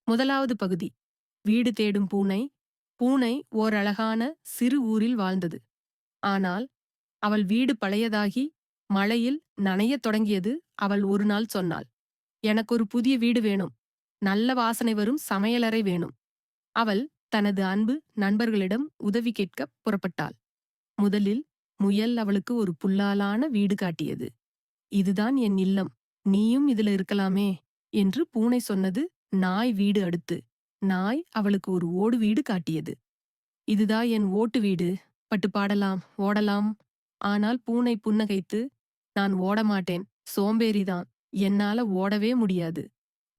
முதலாவது பகுதி. வீடு தேடும் பூனை. பூனை ஓர் அழகான சிறு ஊரில் வாழ்ந்தது. ஆனால் அவள் வீடு பழையதாகி மழையில் நனையத் தொடங்கியது. அவள் ஒரு நாள் சொன்னாள், எனக்கு ஒரு புதிய வீடு வேணும். நல்ல வாசனை வரும் சமையலறை வேணும். அவள் தனது அன்பு நண்பர்களிடம் உதவி கேட்கப் புறப்பட்டாள். முதலில் முயல் அவளுக்கு ஒரு புல்லாலான வீடு காட்டியது. இதுதான் என் இல்லம், நீயும் இதுல இருக்கலாமே என்று பூனை சொன்னது. நாய் வீடு அடுத்து. நாய் அவளுக்கு ஒரு ஓடு வீடு காட்டியது. இதுதான் என் ஓட்டு வீடு, பட்டு பாடலாம், ஓடலாம். ஆனால் பூனை புன்னகைத்து, நான் ஓடமாட்டேன், சோம்பேறிதான், என்னால ஓடவே முடியாது.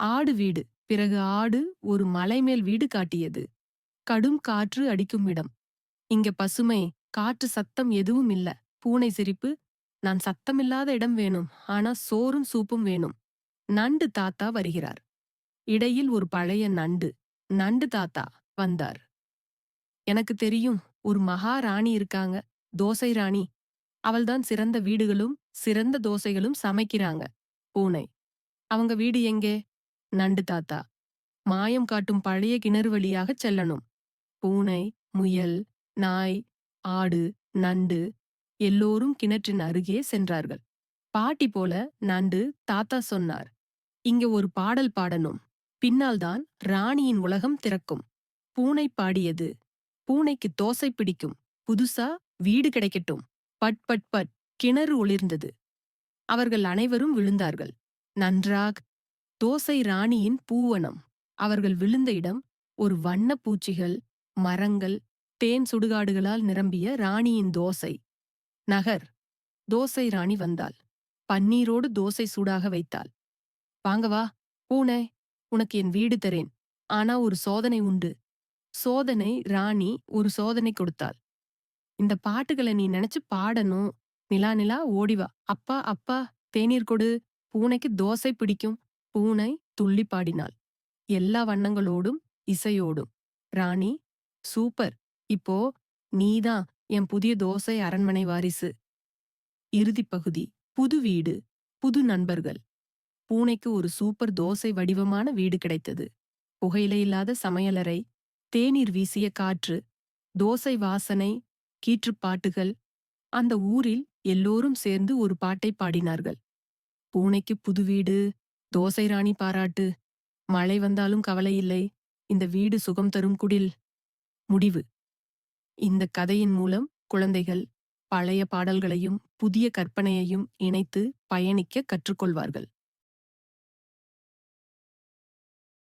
ஆடு வீடு. பிறகு ஆடு ஒரு மலைமேல் வீடு காட்டியது. கடும் காற்று அடிக்கும் இடம். இங்க பசுமை, காற்று சத்தம் எதுவும் இல்ல. பூனை சிரிப்பு, நான் சத்தமில்லாத இடம் வேணும், ஆனா சோறும் சூப்பும் வேணும். நண்டு தாத்தா வருகிறார். இடையில் ஒரு பழைய நண்டு. நண்டு தாத்தா வந்தார். எனக்கு தெரியும், ஒரு மகாராணி இருக்காங்க, தோசை ராணி. அவள்தான் சிறந்த வீடுகளும் சிறந்த தோசைகளும் சமைக்கிறாங்க. பூனை. அவங்க வீடு எங்கே? நண்டு தாத்தா. மாயம் காட்டும் பழைய கிணறு வழியாகச் செல்லணும். பூனை, முயல், நாய், ஆடு, நண்டு எல்லோரும் கிணற்றின் அருகே சென்றார்கள். பாட்டி போல நண்டு தாத்தா சொன்னார், இங்க ஒரு பாடல் பாடணும். பின்னால்தான் ராணியின் உலகம் திறக்கும். பூனை பாடியது, பூனைக்கு தோசை பிடிக்கும், புதுசா வீடு கிடைக்கட்டும். பட் பட் பட் கிணறு ஒளிர்ந்தது. அவர்கள் அனைவரும் விழுந்தார்கள். நன்றாக. தோசை ராணியின் பூவனம். அவர்கள் விழுந்த இடம் ஒரு வண்ண பூச்சிகள், மரங்கள், தேன் சுடுகாடுகளால் நிரம்பிய ராணியின் தோசை நகர். தோசை ராணி வந்தாள். பன்னீரோடு தோசை சூடாக வைத்தாள். வாங்க வா பூனை, உனக்கு என் வீடு தரேன். ஆனா ஒரு சோதனை உண்டு. சோதனை. ராணி ஒரு சோதனை கொடுத்தாள். இந்த பாட்டுகளை நீ நினைச்சு பாடணும். நிலா நிலா ஓடிவா. அப்பா அப்பா தேநீர் கொடு. பூனைக்கு தோசை பிடிக்கும். பூனை துள்ளி பாடினாள், எல்லா வண்ணங்களோடும் இசையோடும். ராணி, சூப்பர், இப்போ நீதான் என் புதிய தோசை அரண்மனை வாரிசு. இறுதிப் பகுதி. புது வீடு, புது நண்பர்கள். பூனைக்கு ஒரு சூப்பர் தோசை வடிவமான வீடு கிடைத்தது. புகையிலை இல்லாத சமையலறை, தேநீர் வீசிய காற்று, தோசை வாசனை, கீற்றுப்பாட்டுகள். அந்த ஊரில் எல்லோரும் சேர்ந்து ஒரு பாட்டை பாடினார்கள். பூனைக்கு புது வீடு, தோசை ராணி பாராட்டு, மழை வந்தாலும் கவலையில்லை, இந்த வீடு சுகம் தரும் குடில். முடிவு. இந்த கதையின் மூலம் குழந்தைகள் பழைய பாடல்களையும் புதிய கற்பனையையும் இணைத்து பயணிக்க கற்றுக்கொள்வார்கள்.